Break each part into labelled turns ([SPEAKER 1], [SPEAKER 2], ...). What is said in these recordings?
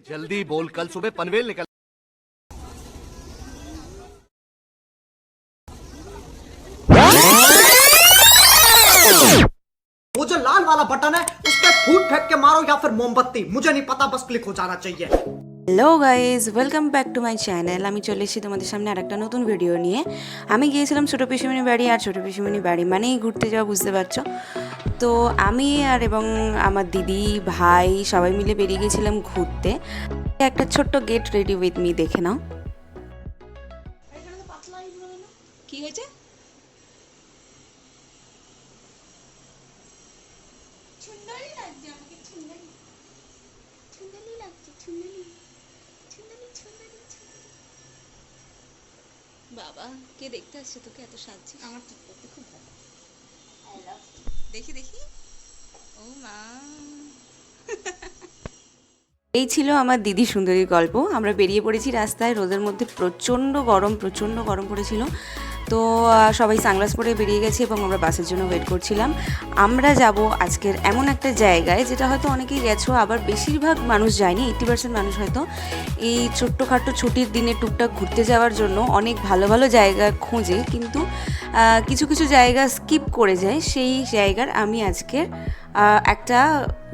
[SPEAKER 1] जल्दी बोल, कल सुबह पनवेल निकल।
[SPEAKER 2] वो जो लाल वाला बटन है उस पर फूट फेंक के मारो या फिर मोमबत्ती, मुझे नहीं पता, बस क्लिक हो जाना चाहिए।
[SPEAKER 3] Hello guys, welcome back to my channel. আমি চলে এসেছি তোমাদের সামনে আর একটা নতুন ভিডিও নিয়ে। আমি গিয়েছিলাম ছোটো পিসিমণি বাড়ি, আর ছোটো পিসিমণি বাড়ি মানেই ঘুরতে যাওয়া, বুঝতে পারছো। তো আমি আর এবং আমার দিদি ভাই সবাই মিলে বেরিয়ে গিয়েছিলাম ঘুরতে। একটা ছোট্ট গেট রেডি উইথ মি, দেখে নাও।
[SPEAKER 4] কি হয়েছে?
[SPEAKER 5] সুন্দরই লাগছে আমাকে, সুন্দরী সুন্দরী লাগছে, সুন্দরী সুন্দরী সুন্দরী সুন্দরী।
[SPEAKER 4] বাবা, কে দেখতে আসছে তোকে এত সাজছে?
[SPEAKER 5] আমার ঠিক করতে খুব ভালো। আই লাভ
[SPEAKER 4] দেখি দেখি। ও মা,
[SPEAKER 3] এই ছিল আমার দিদি সুন্দরীর গল্প। আমরা বেরিয়ে পড়েছি রাস্তায়, রোদের মধ্যে প্রচণ্ড গরম পড়েছিল। তো সবাই সানগ্লাস পরে বেরিয়ে গেছি এবং আমরা বাসের জন্য ওয়েট করছিলাম। আমরা যাব আজকের এমন একটা জায়গায় যেটা হয়তো অনেকেই গেছো, আবার বেশিরভাগ মানুষ যায়নি, 80% মানুষ হয়তো এই ছোট্টখাট্টো ছুটির দিনে টুকটাক ঘুরতে যাওয়ার জন্য অনেক ভালো ভালো জায়গা খোঁজে, কিন্তু কিছু কিছু জায়গা স্কিপ করে যায়। সেই জায়গার আমি আজকের একটা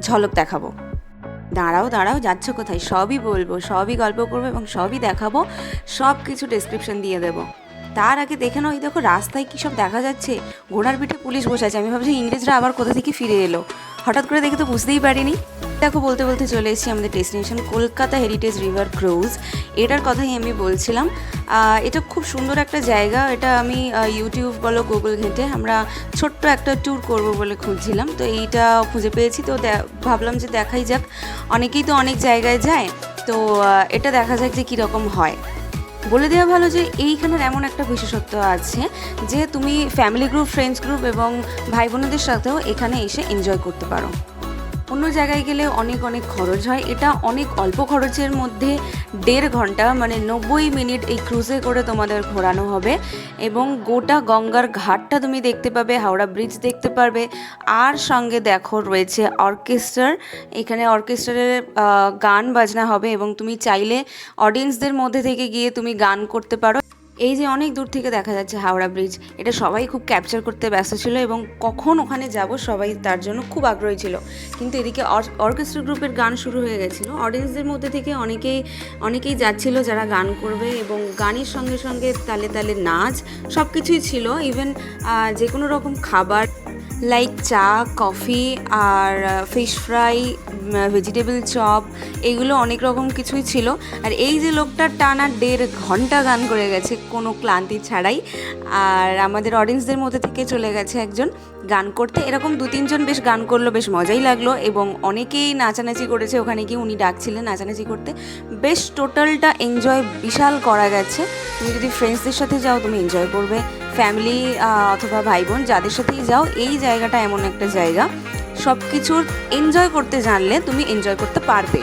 [SPEAKER 3] ঝলক দেখাবো। দাঁড়াও, যাচ্ছ কোথায়? সবই বলবো, সবই গল্প করবো এবং সবই দেখাবো, সব কিছু ডেসক্রিপশন দিয়ে দেবো। তার আগে দেখে নাও, এই দেখো রাস্তায় কী সব দেখা যাচ্ছে। ঘোড়ার পিঠে পুলিশ বসে আছে। আমি ভাবছি ইংরেজরা আবার কোথা থেকে ফিরে এলো, হঠাৎ করে দেখে তো বুঝতেই পারিনি। দেখো বলতে বলতে চলে এসেছি আমাদের destination, Kolkata heritage river cruise. এটার কথাই আমি বলছিলাম। এটা খুব সুন্দর একটা জায়গা। এটা আমি ইউটিউব বলো, গুগল ঘেঁটে আমরা ছোট্ট একটা ট্যুর করব বলে খুঁজছিলাম, তো এইটা খুঁজে পেয়েছি। তো ভাবলাম যে দেখাই যাক, অনেকেই তো অনেক জায়গায় যায়, তো এটা দেখা যাক যে কীরকম হয়। বলে দেওয়া ভালো যে এইখানের এমন একটা বিশেষত্ব আছে যে তুমি ফ্যামিলি গ্রুপ, ফ্রেন্ডস গ্রুপ এবং ভাই বোনদের সাথেও এখানে এসে এনজয় করতে পারো। অন্য জায়গায় গেলে অনেক খরচ হয়, এটা অনেক অল্প খরচের মধ্যে 1.5 ঘন্টা মানে 90 মিনিট এই ক্রুজে করে তোমাদের ঘোরানো হবে এবং গোটা গঙ্গার ঘাটটা তুমি দেখতে পাবে, হাওড়া ব্রিজ দেখতে পারবে। আর সঙ্গে দেখো রয়েছে অর্কেস্ট্রার, এখানে অর্কেস্ট্রারের গান বাজনা হবে এবং তুমি চাইলে অডিয়েন্সদের মধ্যে থেকে গিয়ে তুমি গান করতে পারো। এই যে অনেক দূর থেকে দেখা যাচ্ছে হাওড়া ব্রিজ, এটা সবাই খুব ক্যাপচার করতে ব্যস্ত ছিল এবং কখন ওখানে যাব সবাই তার জন্য খুব আগ্রহী ছিল। কিন্তু এদিকে অর্কেস্ট্রা গ্রুপের গান শুরু হয়ে গেছিলো। অডিয়েন্সদের মধ্যে থেকে অনেকেই যাচ্ছিল যারা গান করবে এবং গানের সঙ্গে সঙ্গে তালে তালে নাচ, সব কিছুই ছিল। ইভেন যে কোনো রকম খাবার লাইক চা, কফি আর ফিশ ফ্রাই, ভেজিটেবল চপ, এগুলো অনেক রকম কিছুই ছিল। আর এই যে লোকটা টানা 1.5 ঘন্টা গান করে গেছে কোনো ক্লান্তি ছাড়াই। আর আমাদের অডিয়েন্সদের মধ্যে থেকে চলে গেছে একজন গান করতে। এরকম 2-3 জন বেশ গান করলো, বেশ মজাই লাগলো এবং অনেকেই নাচানাচি করেছে ওখানে গিয়ে। উনি ডাকছিলেন নাচানাচি করতে। বেশ টোটালটা এনজয় বিশাল করা গেছে। তুমি যদি ফ্রেন্ডসদের সাথে যাও তুমি এনজয় করবে, ফ্যামিলি অথবা ভাই বোন যাদের সাথেই যাও, এই জায়গাটা এমন একটা জায়গা, সব কিছুর এনজয় করতে জানলে তুমি এনজয় করতে পারবে।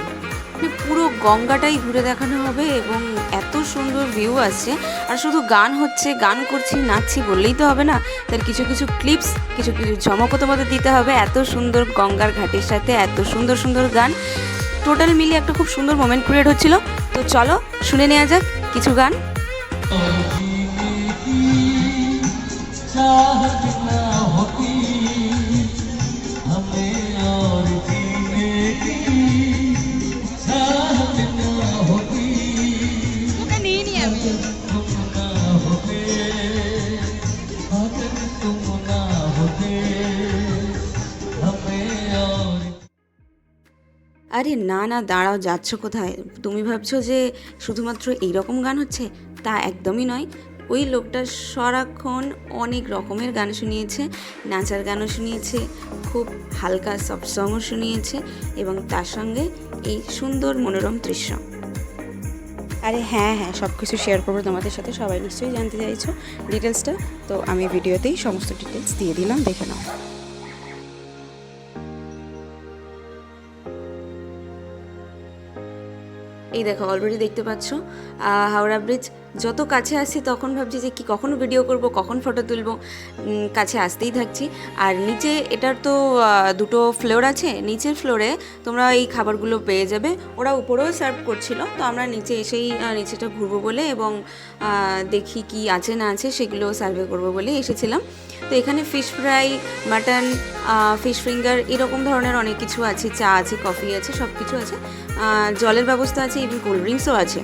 [SPEAKER 3] পুরো গঙ্গাটাই ঘুরে দেখানো হবে এবং এত সুন্দর ভিউ আছে। আর শুধু গান হচ্ছে, গান করছি, নাচছি বললেই তো হবে না, তার কিছু কিছু ক্লিপস, কিছু ঝমকও তোমাদের দিতে হবে। এত সুন্দর গঙ্গার ঘাটের সাথে এত সুন্দর সুন্দর গান, টোটাল মিলিয়ে একটা খুব সুন্দর মোমেন্ট ক্রিয়েট হচ্ছিল। তো চলো শুনে নেওয়া যাক কিছু গান। আরে না, দাঁড়াও, যাচ্ছ কোথায়? তুমি ভাবছো যে শুধুমাত্র এইরকম গান হচ্ছে, তা একদমই নয়। ওই লোকটা সারাক্ষণ অনেক রকমের গান শুনিয়েছে, নাচার গানও শুনিয়েছে, খুব হালকা সফট সংও শুনিয়েছে এবং তার সঙ্গে এই সুন্দর মনোরম দৃশ্য। আরে হ্যাঁ, সব কিছু শেয়ার করবো তোমাদের সাথে, সবাই নিশ্চয়ই জানতে চাইছো ডিটেলসটা, তো আমি ভিডিওতেই সমস্ত ডিটেলস দিয়ে দিলাম, দেখে নাও। এই দেখো অলরেডি দেখতে পাচ্ছ হাওড়া ব্রিজ যত কাছে আসছি তখন ভাবছি যে কি কখনো ভিডিও করব, কখন ফটো তুলব, কাছে আসতেই থাকছি। আর নিচে এটার তো দুটো ফ্লোর আছে, নিচের ফ্লোরে তোমরা এই খাবারগুলো পেয়ে যাবে। ওরা উপরেও সার্ভ করছিল, তো আমরা নিচে এসেই নিচেটা ঘুরবো বলে এবং দেখি কি আছে না আছে সেগুলো সার্ভে করবো বলে এসেছিলাম। তো এখানে fish fry, mutton, fish finger এরকম ধরনের অনেক কিছু আছে, চা আছে, কফি আছে, সব কিছু আছে, জলের ব্যবস্থা আছে, ইভেন কোল্ড ড্রিঙ্কসও আছে।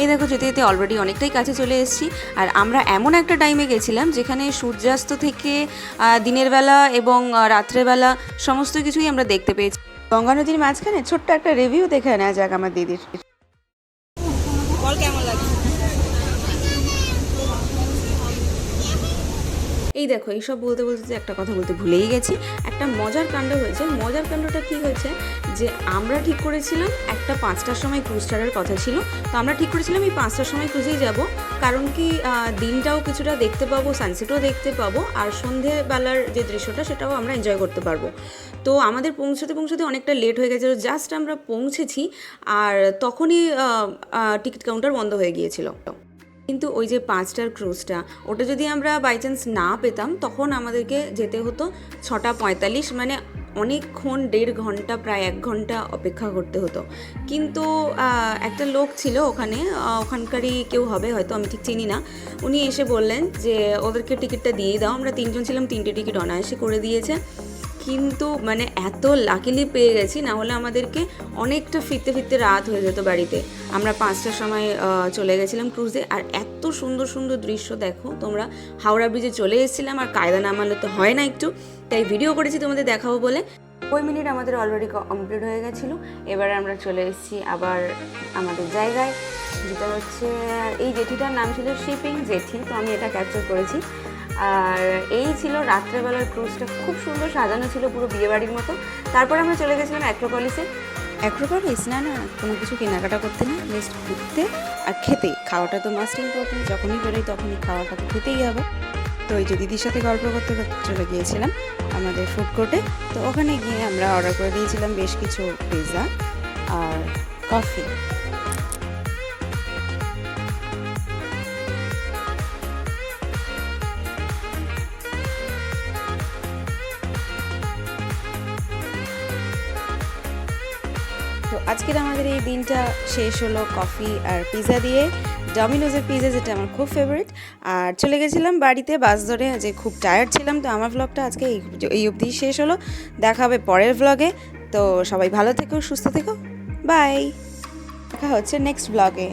[SPEAKER 3] এই দেখো যেতে যেতে অলরেডি অনেকটাই কাছে চলে এসেছি। আর আমরা এমন একটা টাইমে গেছিলাম যেখানে সূর্যাস্ত থেকে দিনের বেলা এবং রাত্রেবেলা সমস্ত কিছুই আমরা দেখতে পেয়েছি। গঙ্গা নদীর মাঝখানে ছোট্ট একটা রিভিউ দেখে নেওয়া যাক আমার দিদির।
[SPEAKER 4] বল কেমন লাগে?
[SPEAKER 3] এই দেখো এইসব বলতে বলতে যে একটা কথা বলতে ভুলেই গেছি, একটা মজার কাণ্ড হয়েছে। মজার কাণ্ডটা কি হয়েছে যে আমরা ঠিক করেছিলাম একটা 5টার সময় ক্রুজ ছাড়ার কথা ছিল, তো আমরা ঠিক করেছিলাম এই 5টার সময় ক্রুজেই যাব, কারণ কি দিনটাও কিছুটা দেখতে পাবো, সানসেটও দেখতে পাবো, আর সন্ধেবেলার যে দৃশ্যটা সেটাও আমরা এনজয় করতে পারবো। তো আমাদের পৌঁছতে পৌঁছতে অনেকটা লেট হয়ে গেছিলো, জাস্ট আমরা পৌঁছেছি আর তখনই টিকিট কাউন্টার বন্ধ হয়ে গিয়েছিল। কিন্তু ওই যে 5টার ক্রুজটা, ওটা যদি আমরা বাই চান্স না পেতাম তখন আমাদেরকে যেতে হতো 6:45, মানে অনেকক্ষণ, 1.5 ঘন্টা, প্রায় 1 ঘন্টা অপেক্ষা করতে হতো। কিন্তু একটা লোক ছিল ওখানে, ওখানকারই কেউ হবে হয়তো, আমি ঠিক চিনি না, উনি এসে বললেন যে ওদেরকে টিকিটটা দিয়ে দাও। আমরা 3জন ছিলাম, 3টে টিকিট অনায়াসে করে দিয়েছে। কিন্তু মানে এত লাকিলি পেয়ে গেছি, না হলে আমাদেরকে অনেকটা ফিরতে ফিরতে রাত হয়ে যেত বাড়িতে। আমরা 5টার সময় চলে গেছিলাম ক্রুজে। আর এত সুন্দর সুন্দর দৃশ্য দেখো তোমরা। হাওড়া ব্রিজে চলে এসেছিলাম, আর কায়দা নামালে তো হয় না একটু, তাই ভিডিও করেছি তোমাদের দেখাবো বলে। 9 মিনিট আমাদের অলরেডি কমপ্লিট হয়ে গেছিলো। এবারে আমরা চলে এসেছি আবার আমাদের জায়গায়, যেটা হচ্ছে এই জেঠিটার নাম ছিল শিপিং জেঠি, তো আমি এটা ক্যাপচার করেছি। আর এই ছিল রাত্রেবেলার ক্রুজটা, খুব সুন্দর সাজানো ছিল, পুরো বিয়েবাড়ির মতো। তারপর আমরা চলে গেছিলাম অ্যাক্রোপলিসে। অ্যাক্রোপলিস না কোনো কিছু কেনাকাটা করতে না, জাস্ট ঘুরতে আর খেতে। খাওয়াটা তো মাস্ট ইম্পর্টেন্ট, যখনই বেরোই তখনই খাওয়াটা তো খেতেই হবে। তো ওই যে দিদির সাথে গল্প করতে করতে চলে গিয়েছিলাম আমাদের ফুড কোর্টে। তো ওখানে গিয়ে আমরা অর্ডার করে দিয়েছিলাম বেশ কিছু পিৎজা আর কফি। তো আজকের আমাদের এই দিনটা শেষ হলো কফি আর পিৎজা দিয়ে, ডমিনোজের পিৎজা, যেটা আমার খুব ফেভারিট। আর চলে গেছিলাম বাড়িতে বাস ধরে, যে খুব টায়ার্ড ছিলাম। তো আমার ভ্লগটা আজকে এই অবধি শেষ হলো, দেখা হবে পরের ভ্লগে। তো সবাই ভালো থেকো, সুস্থ থেকো, বাই, দেখা হচ্ছে নেক্সট ভ্লগে।